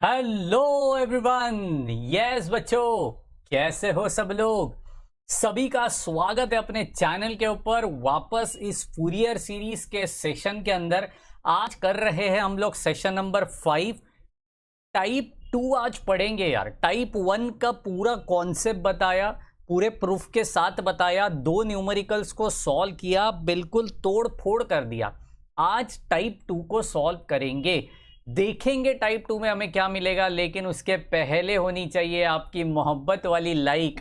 Hello everyone. Yes बच्चों, कैसे हो सब लोग। सभी का स्वागत है अपने चैनल के ऊपर वापस इस फूरियर सीरीज के सेशन के अंदर। आज कर रहे हैं हम लोग सेशन नंबर 5। टाइप 2 आज पढ़ेंगे यार। टाइप 1 का पूरा कॉन्सेप्ट बताया, पूरे प्रूफ के साथ बताया, दो न्यूमेरिकल्स को सॉल्व किया, बिल्कुल तोड़ फोड़ कर दिया। आज टाइप 2 को सॉल्व करेंगे, देखेंगे टाइप 2 में हमें क्या मिलेगा। लेकिन उसके पहले होनी चाहिए आपकी मोहब्बत वाली लाइक,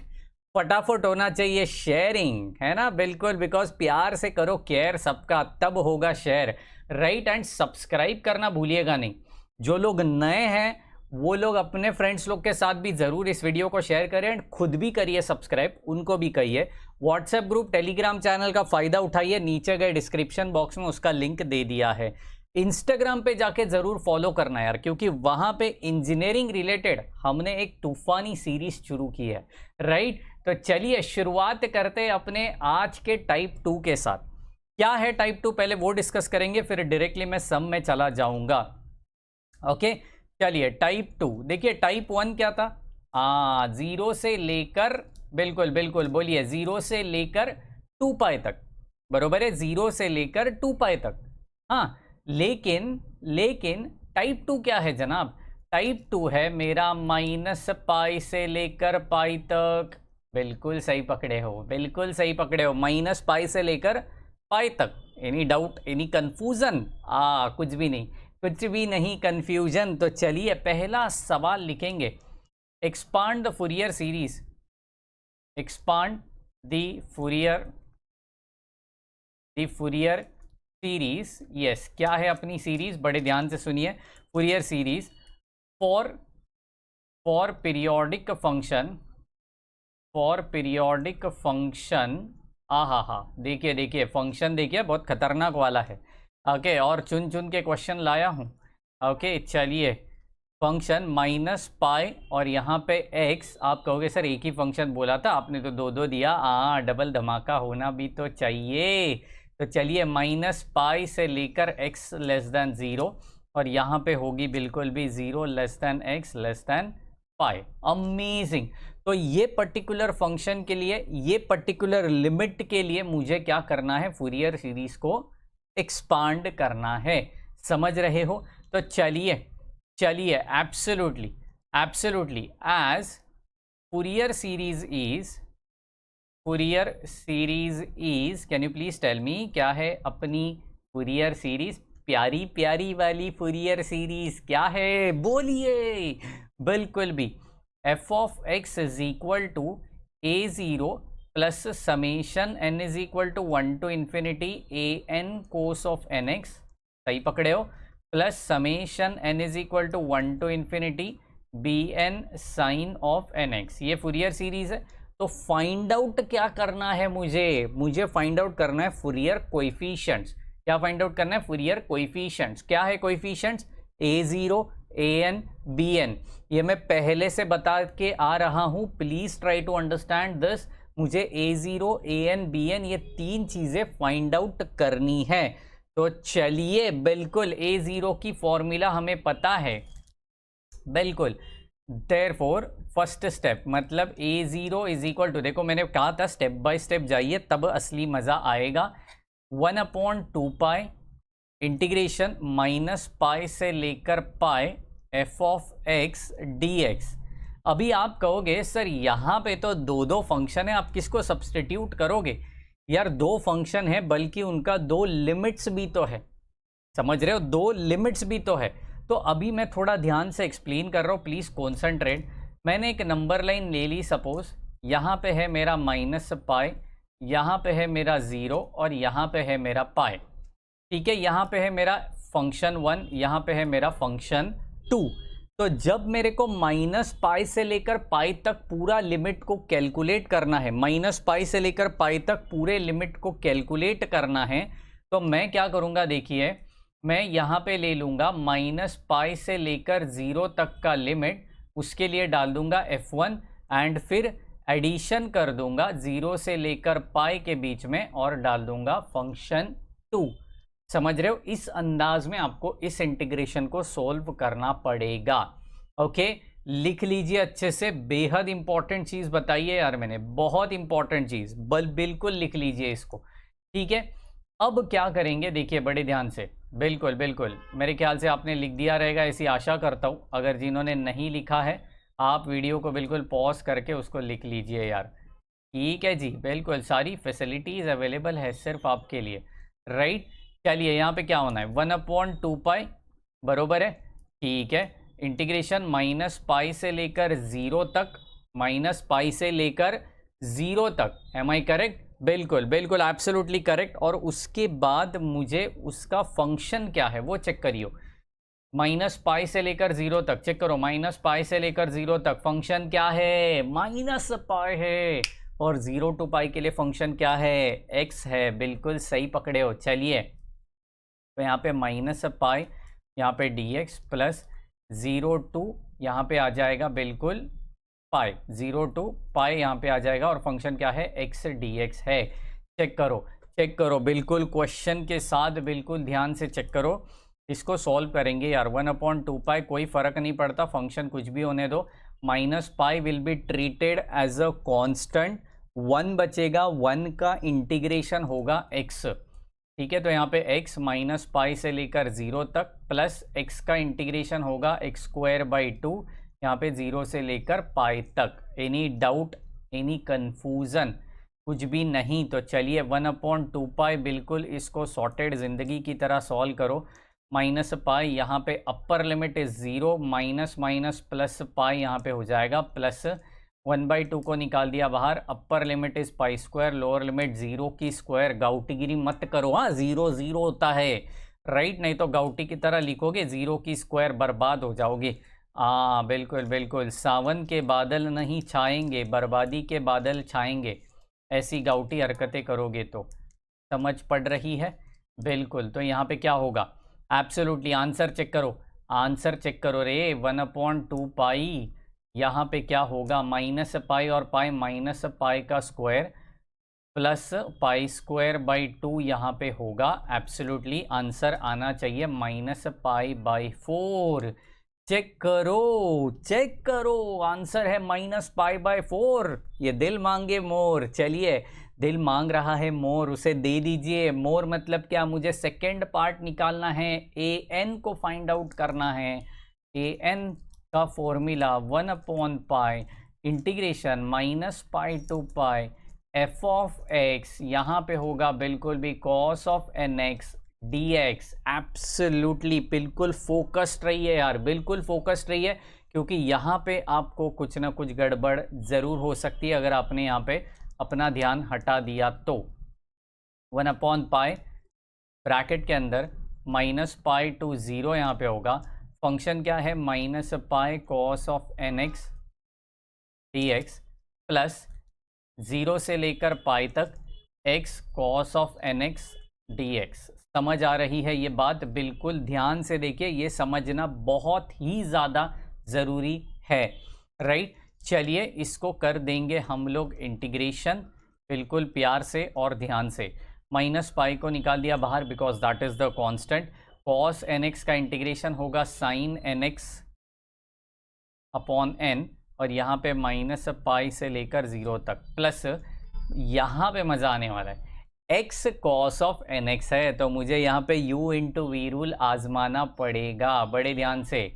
फटाफट होना चाहिए शेयरिंग, है ना। बिल्कुल, बिकॉज प्यार से करो केयर सबका, तब होगा शेयर, राइट। एंड सब्सक्राइब करना भूलिएगा नहीं। जो लोग नए हैं वो लोग अपने फ्रेंड्स लोग के साथ भी जरूर इस वीडियो को शेयर करें एंड खुद भी करिए सब्सक्राइब, उनको भी कहिए। व्हाट्सएप ग्रुप, टेलीग्राम चैनल का फायदा उठाइए, नीचे गए डिस्क्रिप्शन बॉक्स में उसका लिंक दे दिया है। इंस्टाग्राम पे जाके जरूर फॉलो करना यार, क्योंकि वहां पे इंजीनियरिंग रिलेटेड हमने एक तूफानी सीरीज शुरू की है, राइट। तो चलिए शुरुआत करते हैं अपने आज के टाइप 2 के साथ। क्या है टाइप 2 पहले वो डिस्कस करेंगे, फिर डायरेक्टली मैं सम में चला जाऊंगा। ओके, चलिए टाइप 2 देखिए। टाइप 1 क्या था? जीरो से लेकर, बिल्कुल बिल्कुल बोलिए, जीरो से लेकर 2 पाई तक, बरोबर है, जीरो से लेकर 2 पाई तक। हाँ, लेकिन लेकिन टाइप 2 क्या है जनाब? टाइप 2 है मेरा माइनस पाई से लेकर पाई तक। बिल्कुल सही पकड़े हो, बिल्कुल सही पकड़े हो, माइनस पाई से लेकर पाई तक। Any doubt, any confusion? कुछ भी नहीं, कुछ भी नहीं कंफ्यूजन। तो चलिए पहला सवाल लिखेंगे। Expand the Fourier series, expand the Fourier series. Yes, क्या है अपनी सीरीज? बड़े ध्यान से सुनिए। Fourier series for for periodic function, for periodic function. हा, देखिए देखिए फंक्शन, देखिए बहुत खतरनाक वाला है। ओके, और चुन चुन के क्वेश्चन लाया हूँ। ओके चलिए, फंक्शन माइनस पाई और यहाँ पे एक्स। आप कहोगे सर एक ही फंक्शन बोला था, आपने तो दो दो दिया। डबल धमाका होना भी तो चाहिए। तो चलिए माइनस पाई से लेकर एक्स लेस देन ज़ीरो, और यहाँ पे होगी बिल्कुल भी zero less than x less than pi. Amazing. तो ये पर्टिकुलर फंक्शन के लिए, ये पर्टिकुलर लिमिट के लिए मुझे क्या करना है? फूरियर सीरीज को एक्सपांड करना है। समझ रहे हो? तो चलिए चलिए, absolutely absolutely, as Fourier series is, Fourier series is, can you please tell me क्या है अपनी फूरियर सीरीज? प्यारी प्यारी वाली फूरियर सीरीज क्या है? बोलिए। बिल्कुल भी, f of x is equal to a zero plus summation n is equal to 1 to infinity a n cos of n x, सही पकड़े हो, plus summation n is equal to 1 to infinity b n sine of n x. ये Fourier series है। तो find out क्या करना है मुझे फाइंड आउट करना है फूरियर कोएफिशिएंट्स। क्या फाइंड आउट करना है? Fourier coefficients. क्या है coefficients? A zero, a n, b n. ये मैं पहले से बता के आ रहा हूं, please try to understand this. मुझे a zero, a n, b n, ये तीन चीजें फाइंड आउट करनी है। तो चलिए, बिल्कुल ए ज़ीरो की फॉर्मूला हमें पता है, बिल्कुल। देयरफॉर फर्स्ट स्टेप मतलब ए ज़ीरो इज इक्वल टू, देखो मैंने कहा था स्टेप बाय स्टेप जाइए तब असली मज़ा आएगा। 1/2 पाई इंटीग्रेशन माइनस पाई से लेकर pi f of x d x. अभी आप कहोगे सर यहाँ पे तो दो दो फंक्शन है, आप किसको सब्सटीट्यूट करोगे? यार दो फंक्शन है, बल्कि उनका दो लिमिट्स भी तो है, समझ रहे हो? दो लिमिट्स भी तो है। तो अभी मैं थोड़ा ध्यान से एक्सप्लेन कर रहा हूँ, प्लीज़ कॉन्सेंट्रेट। मैंने एक नंबर लाइन ले ली, सपोज यहाँ पे है मेरा माइनस पाई, यहाँ पे है मेरा ज़ीरो और यहाँ पे है मेरा पाई, ठीक है। यहाँ पे है मेरा फंक्शन 1, यहाँ पे है मेरा फंक्शन 2। तो जब मेरे को माइनस पाई से लेकर पाई तक पूरा लिमिट को कैलकुलेट करना है, माइनस पाई से लेकर पाई तक पूरे लिमिट को कैलकुलेट करना है, तो मैं क्या करूँगा? देखिए, मैं यहाँ पे ले लूँगा माइनस पाई से लेकर ज़ीरो तक का लिमिट, उसके लिए डाल दूँगा F1 एंड फिर एडिशन कर दूँगा ज़ीरो से लेकर पाई के बीच में और डाल दूँगा फंक्शन 2। समझ रहे हो? इस अंदाज में आपको इस इंटीग्रेशन को सोल्व करना पड़ेगा। ओके, लिख लीजिए अच्छे से, बेहद इंपॉर्टेंट चीज बताइए यार मैंने, बहुत इंपॉर्टेंट चीज, बिल्कुल लिख लीजिए इसको, ठीक है। अब क्या करेंगे देखिए बड़े ध्यान से, बिल्कुल बिल्कुल मेरे ख्याल से आपने लिख दिया रहेगा ऐसी आशा करता हूँ। अगर जिन्होंने नहीं लिखा है आप वीडियो को बिल्कुल पॉज करके उसको लिख लीजिए यार, ठीक है जी, बिल्कुल सारी फैसिलिटीज़ अवेलेबल है सिर्फ आपके लिए, राइट। चलिए यहाँ पे क्या होना है, 1/2 पाई बरोबर है, ठीक है। इंटीग्रेशन माइनस पाई से लेकर 0 तक, माइनस पाई से लेकर 0 तक, एम आई करेक्ट? बिल्कुल बिल्कुल एब्सोल्युटली करेक्ट। और उसके बाद मुझे उसका फंक्शन क्या है वो चेक करियो, माइनस पाई से लेकर 0 तक, चेक करो माइनस पाई से लेकर 0 तक फंक्शन क्या है, माइनस पाई है। और 0 to पाई के लिए फंक्शन क्या है, x है, बिल्कुल सही पकड़े हो। चलिए तो यहाँ पे माइनस पाई, यहाँ पे dx प्लस 0 to यहाँ पे आ जाएगा बिल्कुल पाई, 0 to पाई यहाँ पे आ जाएगा, और फंक्शन क्या है, x dx है। चेक करो चेक करो, बिल्कुल क्वेश्चन के साथ बिल्कुल ध्यान से चेक करो, इसको सॉल्व करेंगे यार। 1/2 पाई कोई फ़र्क नहीं पड़ता, फंक्शन कुछ भी होने दो, minus pi will be treated as a constant, 1 बचेगा, 1 का इंटीग्रेशन होगा x, ठीक है। तो यहाँ पे x माइनस पाई से लेकर 0 तक प्लस x का इंटीग्रेशन होगा x²/2, यहाँ पे 0 से लेकर पाई तक। एनी डाउट, एनी कन्फ्यूज़न, कुछ भी नहीं? तो चलिए 1/2 पाई बिल्कुल इसको सॉर्टेड ज़िंदगी की तरह सॉल्व करो। माइनस पाई यहाँ पे upper limit is 0, minus minus plus pi यहाँ पे हो जाएगा प्लस 1/2 को निकाल दिया बाहर, upper limit is pi square, lower limit 0 की स्क्वायर। गाउटीगिरी मत करो, हाँ 0 0 होता है, राइट, नहीं तो गाउटी की तरह लिखोगे 0 की स्क्वायर, बर्बाद हो जाओगे। हाँ बिल्कुल बिल्कुल, सावन के बादल नहीं छाएंगे, बर्बादी के बादल छाएंगे, ऐसी गाउटी हरकतें करोगे तो। समझ पड़ रही है? बिल्कुल। तो यहाँ पे क्या होगा, एब्सोल्युटली आंसर चेक करो, आंसर चेक करो रे, 1/2 पाई, यहाँ पे क्या होगा, माइनस पाई और पाई, माइनस पाई का स्क्वायर प्लस पाई स्क्वायर/2 यहाँ पे होगा। एब्सोल्युटली आंसर आना चाहिए -पाई/4। चेक करो चेक करो, आंसर है -पाई/4। ये दिल मांगे मोर, चलिए दिल मांग रहा है मोर, उसे दे दीजिए। मोर मतलब क्या, मुझे सेकेंड पार्ट निकालना है, an को फाइंड आउट करना है। an का फॉर्मूला 1/पाई इंटीग्रेशन -पाई f ऑफ x, यहाँ पे होगा बिल्कुल भी cos ऑफ nx dx। एब्सोल्युटली बिल्कुल फोकस्ड रहिए यार, बिल्कुल फोकस्ड रहिए, क्योंकि यहाँ पे आपको कुछ ना कुछ गड़बड़ ज़रूर हो सकती है अगर आपने यहाँ पे अपना ध्यान हटा दिया तो। 1/पाई ब्रैकेट के अंदर -पाई to 0 यहाँ पे होगा, फंक्शन क्या है, -पाई cos ऑफ nx dx प्लस 0 से लेकर पाई तक x cos ऑफ nx dx। समझ आ रही है ये बात? बिल्कुल ध्यान से देखिए, ये समझना बहुत ही ज़्यादा ज़रूरी है, राइट। चलिए इसको कर देंगे हम लोग इंटीग्रेशन, बिल्कुल प्यार से और ध्यान से। -पाई को निकाल दिया बाहर because that is the constant. cos nx का इंटीग्रेशन होगा sin nx अपॉन n, और यहाँ पे -पाई से लेकर 0 तक प्लस, यहाँ पे मज़ा आने वाला है, x cos ऑफ nx है, तो मुझे यहाँ पे u इंटू वी रूल आजमाना पड़ेगा। बड़े ध्यान से,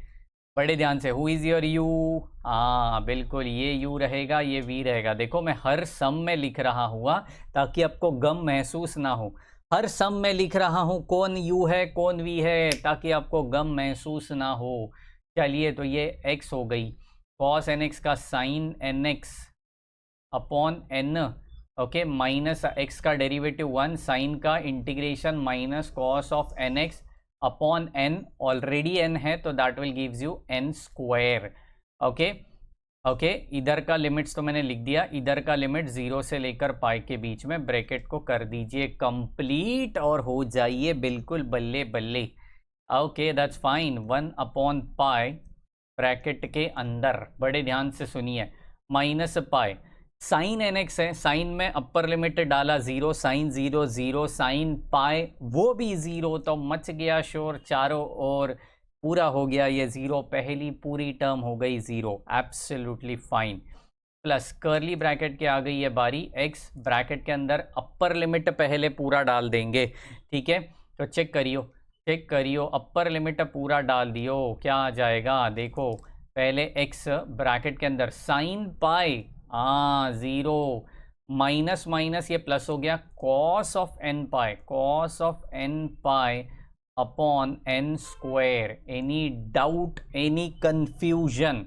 बड़े ध्यान से, हु इज़ योर u? हाँ बिल्कुल, ये u रहेगा, ये v रहेगा। देखो मैं हर सम में लिख रहा हुआ ताकि आपको गम महसूस ना हो, हर सम में लिख रहा हूँ कौन u है कौन v है, ताकि आपको गम महसूस ना हो। चलिए तो ये x हो गई, cos nx का sin nx upon n, okay, minus x का डेरिवेटिव 1, साइन का इंटीग्रेशन माइनस cos ऑफ nx upon n, already n है तो that will gives you n square. Okay okay, इधर का लिमिट्स तो मैंने लिख दिया, इधर का लिमिट 0 से लेकर पाई के बीच में, ब्रैकेट को कर दीजिए कंप्लीट और हो जाइए बिल्कुल बल्ले बल्ले। ओके दैट्स फाइन, 1/पाई ब्रैकेट के अंदर, बड़े ध्यान से सुनिए, -पाई साइन nx है, साइन में अपर लिमिट डाला 0, साइन 0 0, साइन पाई वो भी 0, तो मच गया शोर चारों ओर। पूरा हो गया ये ज़ीरो, पहली पूरी टर्म हो गई zero, absolutely fine. Plus curly bracket के आ गई है बारी, x ब्रैकेट के अंदर अपर लिमिट पहले पूरा डाल देंगे, ठीक है। तो चेक करियो अपर लिमिट पूरा डाल दियो, क्या आ जाएगा देखो, पहले x ब्रैकेट के अंदर साइन पाई, हाँ ज़ीरो, माइनस माइनस ये प्लस हो गया, cos of n pi upon n square. Any doubt, any confusion?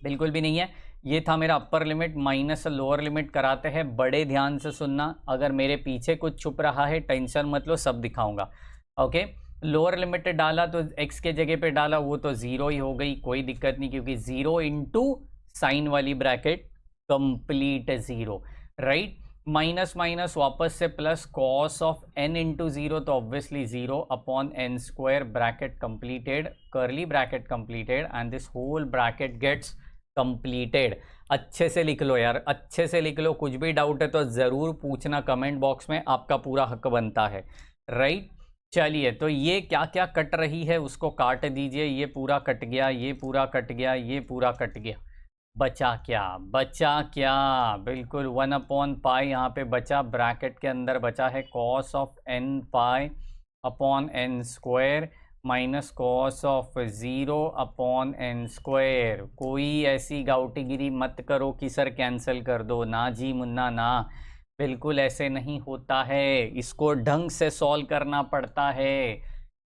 बिल्कुल भी नहीं है। ये था मेरा upper limit, minus lower limit कराते हैं, बड़े ध्यान से सुनना, अगर मेरे पीछे कुछ छुप रहा है टेंशन मत लो, सब दिखाऊंगा, ओके। लोअर लिमिट डाला तो x के जगह पे डाला, वो तो ज़ीरो ही हो गई, कोई दिक्कत नहीं, क्योंकि ज़ीरो इंटू साइन वाली bracket complete zero, right. Minus minus वापस से plus, cos of n into zero तो obviously zero upon n square, bracket completed, curly bracket completed, and this whole bracket gets completed. अच्छे से लिख लो यार, अच्छे से लिख लो, कुछ भी डाउट है तो ज़रूर पूछना कमेंट बॉक्स में, आपका पूरा हक बनता है, राइट। चलिए, तो ये क्या क्या कट रही है उसको काट दीजिए, ये पूरा कट गया, ये पूरा कट गया, ये पूरा कट गया, बचा क्या, बिल्कुल 1/पाई यहाँ पे बचा, ब्रैकेट के अंदर बचा है cos of n pi upon n square minus cos of 0/n स्क्वायर। कोई ऐसी गाउटीगिरी मत करो कि सर कैंसिल कर दो, ना जी मुन्ना ना, बिल्कुल ऐसे नहीं होता है, इसको ढंग से सॉल्व करना पड़ता है,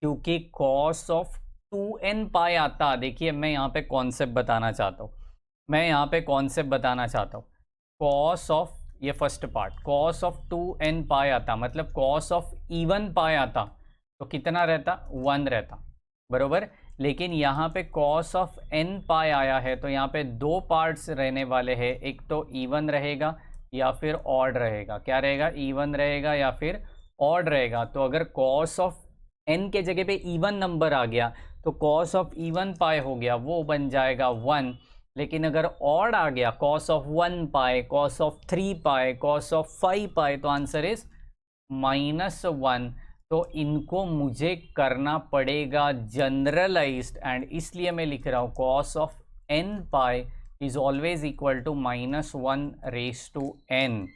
क्योंकि कॉस ऑफ 2n पाई आता, देखिए मैं यहाँ पे कॉन्सेप्ट बताना चाहता हूँ, कॉस ऑफ, ये first part, cos of 2n पाई आता, मतलब कॉस ऑफ इवन पाई आता तो कितना रहता, 1 रहता, बरोबर। लेकिन यहाँ पे कॉस ऑफ n पाई आया है, तो यहाँ पे दो पार्ट्स रहने वाले हैं, एक तो इवन रहेगा या फिर ऑड रहेगा, क्या रहेगा, इवन रहेगा या फिर ऑड रहेगा। तो अगर कॉस ऑफ n के जगह पे इवन नंबर आ गया तो कॉस ऑफ इवन पाई हो गया, वो बन जाएगा 1। लेकिन अगर ऑड आ गया, cos of 1 pi, cos of 3 pi, cos of 5 पाई, तो आंसर इज -1। तो इनको मुझे करना पड़ेगा जनरलाइज्ड, एंड इसलिए मैं लिख रहा हूँ cos of n pi is always equal to -1/n।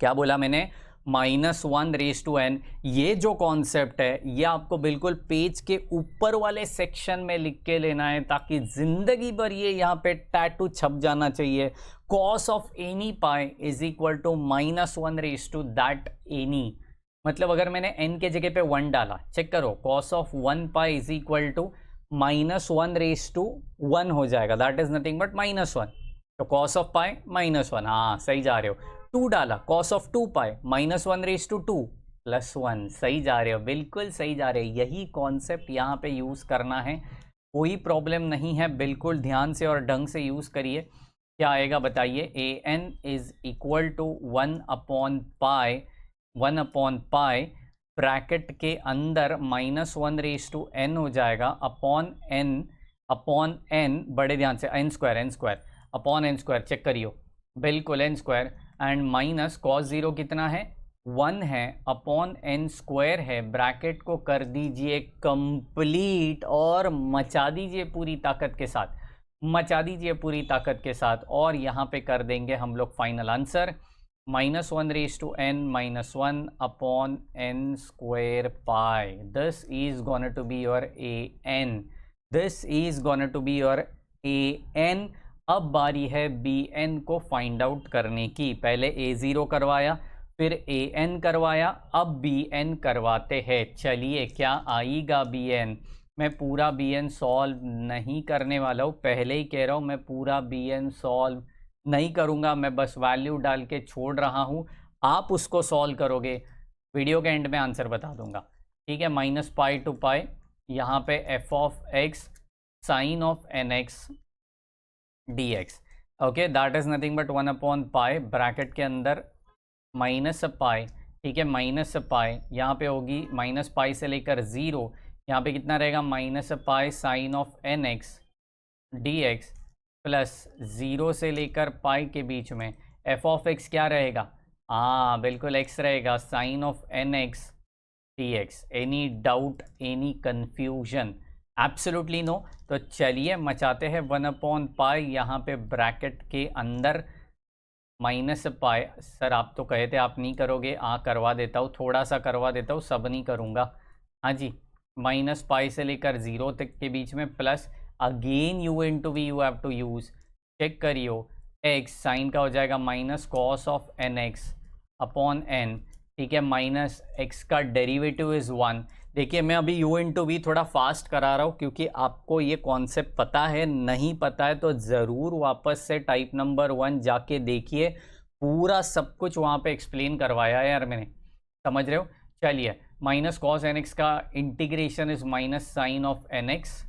क्या बोला मैंने, -1/n। ये जो कॉन्सेप्ट है ये आपको बिल्कुल पेज के ऊपर वाले सेक्शन में लिख के लेना है, ताकि जिंदगी भर ये यहाँ पे टैटू छप जाना चाहिए। Cos of any pi is equal to -1/that any, मतलब अगर मैंने n के जगह पे 1 डाला, चेक करो, cos of 1 pi is equal to -1/1 हो जाएगा, दैट इज नथिंग बट -1। तो कॉस ऑफ पाई -1, हाँ सही जा रहे हो। 2 डाला, कॉस ऑफ 2 पाई -1/2 +1, सही जा रहे हो, बिल्कुल सही जा रहे हो। यही कॉन्सेप्ट यहाँ पे यूज़ करना है, कोई प्रॉब्लम नहीं है, बिल्कुल ध्यान से और ढंग से यूज़ करिए। क्या आएगा बताइए, an इज इक्वल टू 1/पाई ब्रैकेट के अंदर -1/n हो जाएगा, अपॉन n, बड़े ध्यान से, n square upon n square, check करियो, बिल्कुल n square, and minus cos 0 कितना है, 1 है, अपॉन n स्क्वायर है, ब्रैकेट को कर दीजिए कंप्लीट और मचा दीजिए पूरी ताकत के साथ, और यहाँ पे कर देंगे हम लोग final answer, -1/n -1/n square pi. This is gonna to be your an। अब बारी है bn को फाइंड आउट करने की, पहले a0 करवाया, फिर an करवाया, अब bn करवाते हैं। चलिए, क्या आएगा bn, मैं पूरा bn सॉल्व नहीं करने वाला हूँ, पहले ही कह रहा हूँ, मैं पूरा bn सॉल्व नहीं करूँगा, मैं बस वैल्यू डाल के छोड़ रहा हूँ, आप उसको सॉल्व करोगे, वीडियो के एंड में आंसर बता दूंगा, ठीक है। -पाई टू पाई, यहाँ पे f of x sine of nx dx, okay, that is nothing but 1/पाई, ब्रैकेट के अंदर -पाई, ठीक है, -पाई, यहाँ पे होगी -पाई से लेकर 0, यहाँ पे कितना रहेगा, -pi sine of nx dx plus 0 से लेकर पाई के बीच में f ऑफ x क्या रहेगा, हाँ बिल्कुल x रहेगा, sine of nx dx। Any doubt, any confusion? Absolutely no. तो चलिए मचाते हैं 1/पाई यहाँ पे ब्रैकेट के अंदर माइनस पाई। सर आप तो कहे थे आप नहीं करोगे, करवा देता हूँ, थोड़ा सा करवा देता हूँ, सब नहीं करूँगा। हाँ जी, माइनस पाई से लेकर 0 तक के बीच में plus again u into v you have to use. Check करियो, x साइन का हो जाएगा minus cos of n x upon n, ठीक है, माइनस x का डेरिवेटिव इज़ 1। देखिए मैं अभी u इंटू वी थोड़ा फास्ट करा रहा हूँ क्योंकि आपको ये कॉन्सेप्ट पता है, नहीं पता है तो ज़रूर वापस से टाइप नंबर 1 जाके देखिए, पूरा सब कुछ वहाँ पे एक्सप्लेन करवाया है यार मैंने, समझ रहे हो। चलिए, माइनस कॉस एन एक्स का integration is minus sine of n x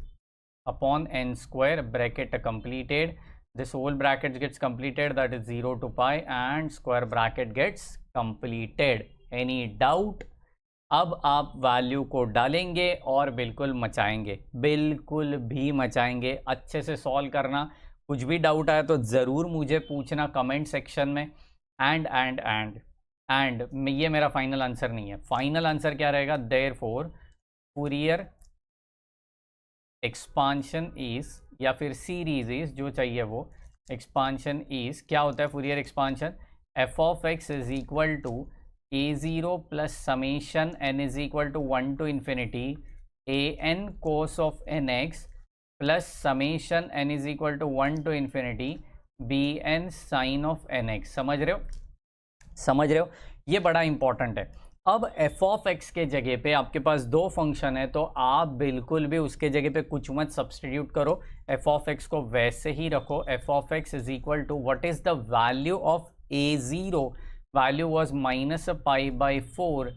upon n square, bracket completed, this whole bracket gets completed, that is 0 to pi and square bracket gets completed. Any doubt? अब आप value को डालेंगे और बिल्कुल मचाएंगे, बिल्कुल भी मचाएंगे। अच्छे से सॉल्व करना, कुछ भी डाउट आया तो ज़रूर मुझे पूछना कमेंट सेक्शन में। एंड ये मेरा फाइनल आंसर नहीं है, फाइनल आंसर क्या रहेगा, देयरफॉर फूरियर एक्सपांशन इज, या फिर सीरीज इज, जो चाहिए वो, एक्सपांशन इज क्या होता है Fourier expansion, f of x is equal to a0 plus summation n is equal to 1 to infinity a n cos of n x plus summation n is equal to 1 to infinity b n sine of n x. समझ रहे हो, समझ रहे हो, ये बड़ा important है। अब एफ ऑफ एक्स के जगह पे आपके पास दो फंक्शन है, तो आप बिल्कुल भी उसके जगह पे कुछ मत सब्सटीट्यूट करो, एफ ऑफ एक्स को वैसे ही रखो। F of x is equal to what is the value of a0, value was minus pi by 4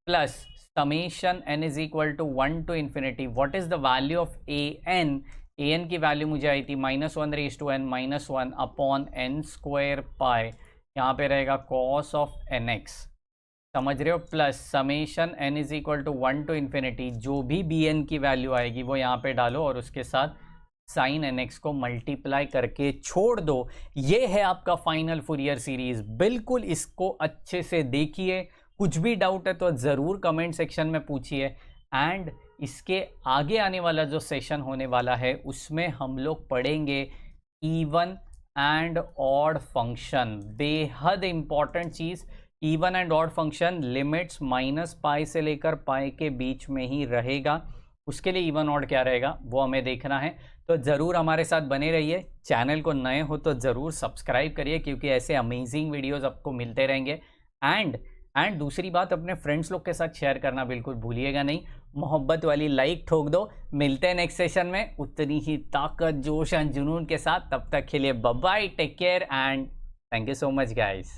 plus summation n is equal to 1 to infinity, what is the value of an की value मुझे आई थी -1 raise to n minus 1 upon n square pi, यहाँ पे रहेगा cos of n x, समझ रहे हो, plus summation n is equal to 1 to infinity, जो भी बी एन की वैल्यू आएगी वो यहाँ पे डालो और उसके साथ साइन एन एक्स को मल्टीप्लाई करके छोड़ दो। ये है आपका फाइनल फूरियर सीरीज, बिल्कुल इसको अच्छे से देखिए, कुछ भी डाउट है तो ज़रूर कमेंट सेक्शन में पूछिए। एंड इसके आगे आने वाला जो सेशन होने वाला है उसमें हम लोग पढ़ेंगे इवन एंड ऑड फंक्शन, बेहद important cheese. Even and odd function limits minus pi से लेकर पाई के बीच में ही रहेगा, उसके लिए इवन ऑड क्या रहेगा वो हमें देखना है। तो ज़रूर हमारे साथ बने रहिए, चैनल को नए हो तो ज़रूर सब्सक्राइब करिए क्योंकि ऐसे अमेजिंग वीडियोस आपको मिलते रहेंगे। एंड दूसरी बात, अपने फ्रेंड्स लोग के साथ शेयर करना बिल्कुल भूलिएगा नहीं, मोहब्बत वाली लाइक ठोक दो। मिलते हैं नेक्स्ट सेशन में उतनी ही ताकत, जोश एंड जुनून के साथ, तब तक के लिए bye bye, take care and thank you so much guys.